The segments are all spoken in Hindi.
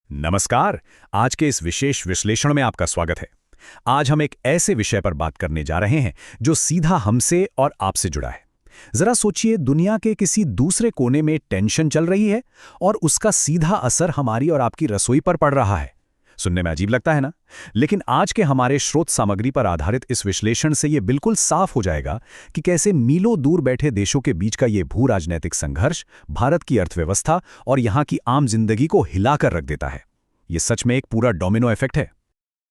नमस्कार। आज के इस विशेष विश्लेषण में आपका स्वागत है। आज हम एक ऐसे विषय पर बात करने जा रहे हैं जो सीधा हमसे और आपसे जुड़ा है। जरा सोचिए, दुनिया के किसी दूसरे कोने में टेंशन चल रही है और उसका सीधा असर हमारी और आपकी रसोई पर पड़ रहा है। सुनने में अजीब लगता है ना? लेकिन आज के हमारे स्रोत सामग्री पर आधारित इस विश्लेषण से ये बिल्कुल साफ हो जाएगा कि कैसे मीलों दूर बैठे देशों के बीच का ये भू राजनीतिक संघर्ष भारत की अर्थव्यवस्था और यहाँ की आम जिंदगी को हिलाकर रख देता है। ये सच में एक पूरा डोमिनो इफेक्ट है।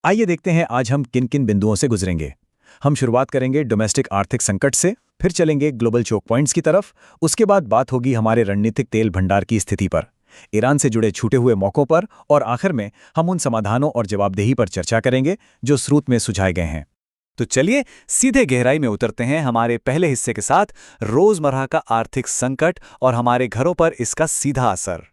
आइए देखते हैं आज हम किन किन बिंदुओं से गुजरेंगे। हम शुरुआत करेंगे डोमेस्टिक आर्थिक संकट से, फिर चलेंगे ग्लोबल चोक पॉइंट्स की तरफ, उसके बाद बात होगी हमारे रणनीतिक तेल भंडार की स्थिति पर, ईरान से जुड़े छूटे हुए मौकों पर, और आखिर में हम उन समाधानों और जवाबदेही पर चर्चा करेंगे जो स्रोत में सुझाए गए हैं। तो चलिए सीधे गहराई में उतरते हैं हमारे पहले हिस्से के साथ, रोजमर्रा का आर्थिक संकट और हमारे घरों पर इसका सीधा असर।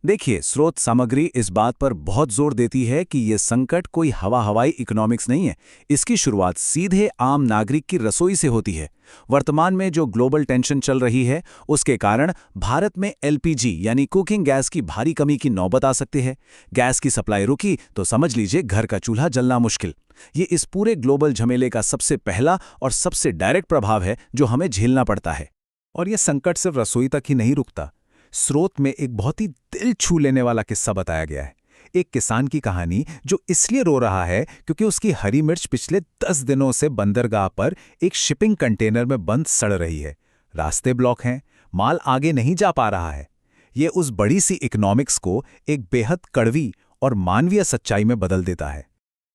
देखिए, स्रोत सामग्री इस बात पर बहुत जोर देती है कि यह संकट कोई हवाई इकोनॉमिक्स नहीं है। इसकी शुरुआत सीधे आम नागरिक की रसोई से होती है। वर्तमान में जो ग्लोबल टेंशन चल रही है, उसके कारण भारत में एलपीजी यानी कुकिंग गैस की भारी कमी की नौबत आ सकती है। गैस की सप्लाई रुकी तो समझ लीजिए घर का चूल्हा जलना मुश्किल। ये इस पूरे ग्लोबल झमेले का सबसे पहला और सबसे डायरेक्ट प्रभाव है जो हमें झेलना पड़ता है। और यह संकट सिर्फ रसोई तक ही नहीं रुकता। स्रोत में एक बहुत ही दिल छू लेने वाला किस्सा बताया गया है। एक किसान की कहानी जो इसलिए रो रहा है क्योंकि उसकी हरी मिर्च पिछले 10 दिनों से बंदरगाह पर एक शिपिंग कंटेनर में बंद सड़ रही है। रास्ते ब्लॉक हैं, माल आगे नहीं जा पा रहा है। ये उस बड़ी सी इकोनॉमिक्स को एक बेहद कड़वी और मानवीय सच्चाई में बदल देता है।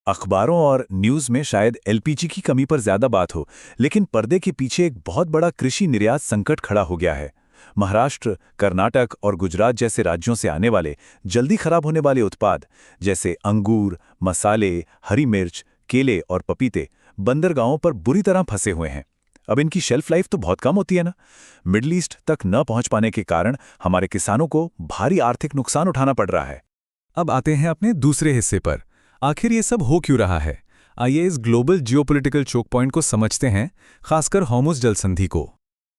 अखबारों और न्यूज़ में शायद एलपीजी की कमी पर ज्यादा बात हो, लेकिन पर्दे के पीछे एक बहुत बड़ा कृषि निर्यात संकट खड़ा हो गया है। महाराष्ट्र, कर्नाटक और गुजरात जैसे राज्यों से आने वाले जल्दी खराब होने वाले उत्पाद जैसे अंगूर, मसाले, हरी मिर्च, केले और पपीते बंदरगाहों पर बुरी तरह फंसे हुए हैं। अब इनकी शेल्फ लाइफ तो बहुत कम होती है ना। मिडल ईस्ट तक न पहुंच पाने के कारण हमारे किसानों को भारी आर्थिक नुकसान उठाना पड़ रहा है। अब आते हैं अपने दूसरे हिस्से पर। आखिर ये सब हो क्यों रहा है? आइए इस ग्लोबल जियोपॉलिटिकल चोक पॉइंट को समझते हैं, खासकर हॉर्मुज़ जलसंधि को।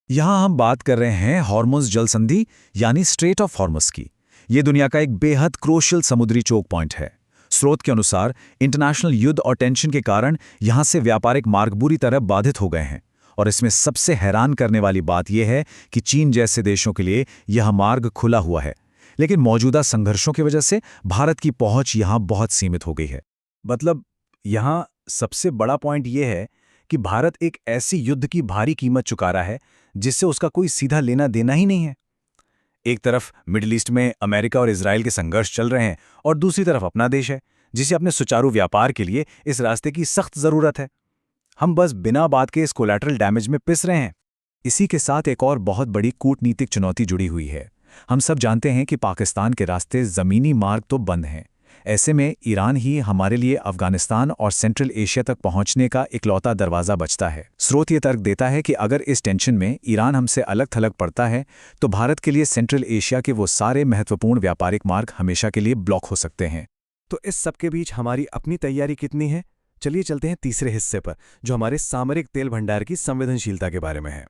यहां हम बात कर रहे हैं हॉर्मुज़ जलसंधि यानी स्ट्रेट ऑफ हॉर्मुज़ की। यह दुनिया का एक बेहद क्रूशियल समुद्री चोक पॉइंट है। स्रोत के अनुसार इंटरनेशनल युद्ध और टेंशन के कारण यहां से व्यापारिक मार्ग बुरी तरह बाधित हो गए हैं। और इसमें सबसे हैरान करने वाली बात यह है कि चीन जैसे देशों के लिए यह मार्ग खुला हुआ है, लेकिन मौजूदा संघर्षों की वजह से भारत की पहुंच यहां बहुत सीमित हो गई है। मतलब यहां सबसे बड़ा पॉइंट यह है कि भारत एक ऐसी युद्ध की भारी कीमत चुका रहा है जिससे उसका कोई सीधा लेना देना ही नहीं है। एक तरफ मिडिल ईस्ट में अमेरिका और इजराइल के संघर्ष चल रहे हैं और दूसरी तरफ अपना देश है जिसे अपने सुचारू व्यापार के लिए इस रास्ते की सख्त जरूरत है। हम बस बिना बात के इस कोलैटरल डैमेज में पिस रहे हैं। इसी के साथ एक और बहुत बड़ी कूटनीतिक चुनौती जुड़ी हुई है। हम सब जानते हैं कि पाकिस्तान के रास्ते जमीनी मार्ग तो बंद हैं। ऐसे में ईरान ही हमारे लिए अफगानिस्तान और सेंट्रल एशिया तक पहुंचने का इकलौता दरवाज़ा बचता है। स्रोत ये तर्क देता है कि अगर इस टेंशन में ईरान हमसे अलग थलग पड़ता है तो भारत के लिए सेंट्रल एशिया के वो सारे महत्वपूर्ण व्यापारिक मार्ग हमेशा के लिए ब्लॉक हो सकते हैं। तो इस सब के बीच हमारी अपनी तैयारी कितनी है? चलिए चलते हैं तीसरे हिस्से पर, जो हमारे सामरिक तेल भंडार की संवेदनशीलता के बारे में है।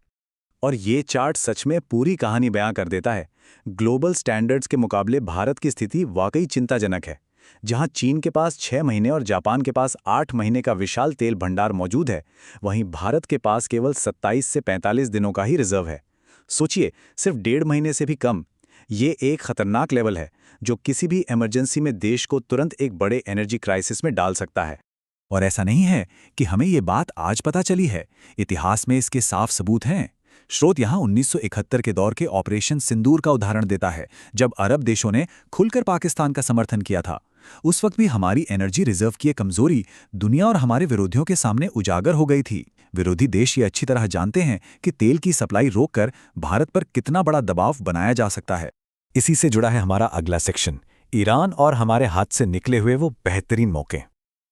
और ये चार्ट सच में पूरी कहानी बयां कर देता है। ग्लोबल स्टैंडर्ड्स के मुकाबले भारत की स्थिति वाकई चिंताजनक है। जहां चीन के पास 6 महीने और जापान के पास 8 महीने का विशाल तेल भंडार मौजूद है, वहीं भारत के पास केवल 27 से 45 दिनों का ही रिजर्व है। सोचिए, सिर्फ 1.5 महीने से भी कम। ये एक खतरनाक लेवल है जो किसी भी इमरजेंसी में देश को तुरंत एक बड़े एनर्जी क्राइसिस में डाल सकता है। और ऐसा नहीं है कि हमें ये बात आज पता चली है, इतिहास में इसके साफ सबूत हैं। स्रोत यहाँ 1971 के दौर के ऑपरेशन सिंदूर का उदाहरण देता है, जब अरब देशों ने खुलकर पाकिस्तान का समर्थन किया था। उस वक्त भी हमारी एनर्जी रिजर्व की कमजोरी दुनिया और हमारे विरोधियों के सामने उजागर हो गई थी। विरोधी देश ये अच्छी तरह जानते हैं कि तेल की सप्लाई रोककर भारत पर कितना बड़ा दबाव बनाया जा सकता है। इसी से जुड़ा है हमारा अगला सेक्शन, ईरान और हमारे हाथ से निकले हुए वो बेहतरीन मौके।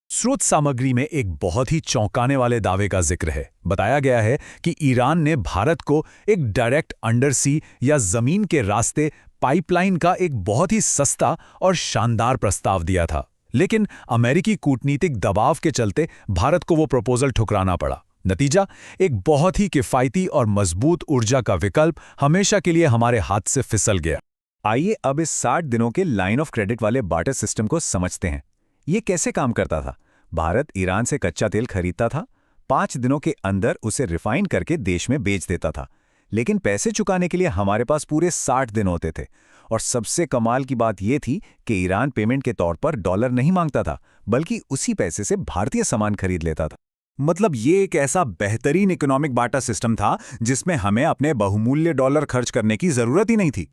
स्रोत सामग्री में एक बहुत ही चौंकाने वाले दावे का जिक्र है। बताया गया है कि ईरान ने भारत को एक डायरेक्ट अंडर सी या जमीन के रास्ते पाइपलाइन का एक बहुत ही सस्ता और शानदार प्रस्ताव दिया था, लेकिन अमेरिकी कूटनीतिक दबाव के चलते भारत को वो प्रपोजल ठुकराना पड़ा। नतीजा, एक बहुत ही किफ़ायती और मजबूत ऊर्जा का विकल्प हमेशा के लिए हमारे हाथ से फिसल गया। आइए अब इस 60 दिनों के लाइन ऑफ क्रेडिट वाले बार्टर सिस्टम को समझते हैं। ये कैसे काम करता था? भारत ईरान से कच्चा तेल खरीदता था, 5 दिनों के अंदर उसे रिफाइन करके देश में बेच देता था। लेकिन पैसे चुकाने के लिए हमारे पास पूरे 60 दिन होते थे। और सबसे कमाल की बात यह थी कि ईरान पेमेंट के तौर पर डॉलर नहीं मांगता था, बल्कि उसी पैसे से भारतीय सामान खरीद लेता था। मतलब ये एक ऐसा बेहतरीन इकोनॉमिक बार्टर सिस्टम था जिसमें हमें अपने बहुमूल्य डॉलर खर्च करने की जरूरत ही नहीं थी।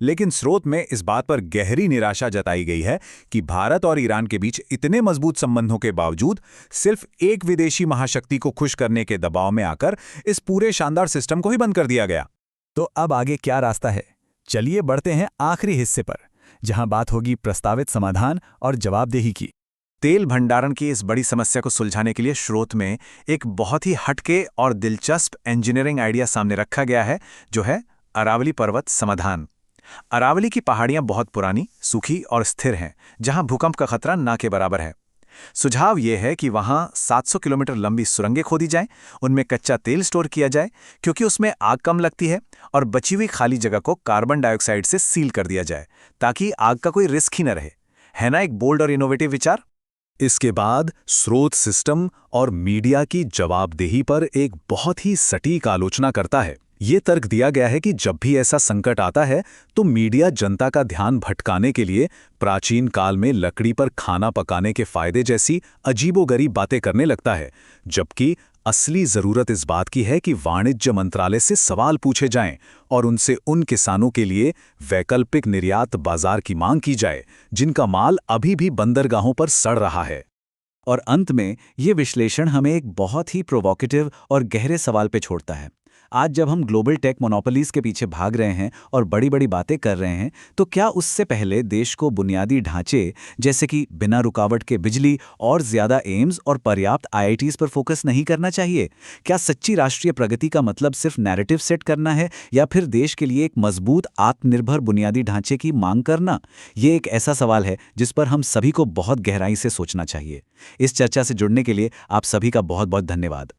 लेकिन स्रोत में इस बात पर गहरी निराशा जताई गई है कि भारत और ईरान के बीच इतने मजबूत संबंधों के बावजूद सिर्फ एक विदेशी महाशक्ति को खुश करने के दबाव में आकर इस पूरे शानदार सिस्टम को ही बंद कर दिया गया। तो अब आगे क्या रास्ता है? चलिए बढ़ते हैं आखिरी हिस्से पर, जहां बात होगी प्रस्तावित समाधान और जवाबदेही की। तेल भंडारण की इस बड़ी समस्या को सुलझाने के लिए स्रोत में एक बहुत ही हटके और दिलचस्प इंजीनियरिंग आइडिया सामने रखा गया है, जो है अरावली पर्वत समाधान। अरावली की पहाड़ियां बहुत पुरानी, सूखी और स्थिर हैं, जहां भूकंप का खतरा ना के बराबर है। सुझाव यह है कि वहां 700 किलोमीटर लंबी सुरंगें खोदी जाएं, उनमें कच्चा तेल स्टोर किया जाए क्योंकि उसमें आग कम लगती है, और बची हुई खाली जगह को कार्बन डाइऑक्साइड से सील कर दिया जाए ताकि आग का कोई रिस्क ही न रहे। है ना एक बोल्ड और इनोवेटिव विचार? इसके बाद स्रोत सिस्टम और मीडिया की जवाबदेही पर एक बहुत ही सटीक आलोचना करता है। ये तर्क दिया गया है कि जब भी ऐसा संकट आता है तो मीडिया जनता का ध्यान भटकाने के लिए प्राचीन काल में लकड़ी पर खाना पकाने के फायदे जैसी अजीबोगरीब बातें करने लगता है, जबकि असली जरूरत इस बात की है कि वाणिज्य मंत्रालय से सवाल पूछे जाएं और उनसे उन किसानों के लिए वैकल्पिक निर्यात बाजार की मांग की जाए जिनका माल अभी भी बंदरगाहों पर सड़ रहा है। और अंत में ये विश्लेषण हमें एक बहुत ही प्रोवोकेटिव और गहरे सवाल पे छोड़ता है। आज जब हम ग्लोबल टेक मोनोपोलीज के पीछे भाग रहे हैं और बड़ी बड़ी बातें कर रहे हैं, तो क्या उससे पहले देश को बुनियादी ढांचे जैसे कि बिना रुकावट के बिजली और ज्यादा एम्स और पर्याप्त आईआईटीज पर फोकस नहीं करना चाहिए? क्या सच्ची राष्ट्रीय प्रगति का मतलब सिर्फ नैरेटिव सेट करना है, या फिर देश के लिए एक मजबूत आत्मनिर्भर बुनियादी ढांचे की मांग करना? ये एक ऐसा सवाल है जिस पर हम सभी को बहुत गहराई से सोचना चाहिए। इस चर्चा से जुड़ने के लिए आप सभी का बहुत बहुत धन्यवाद।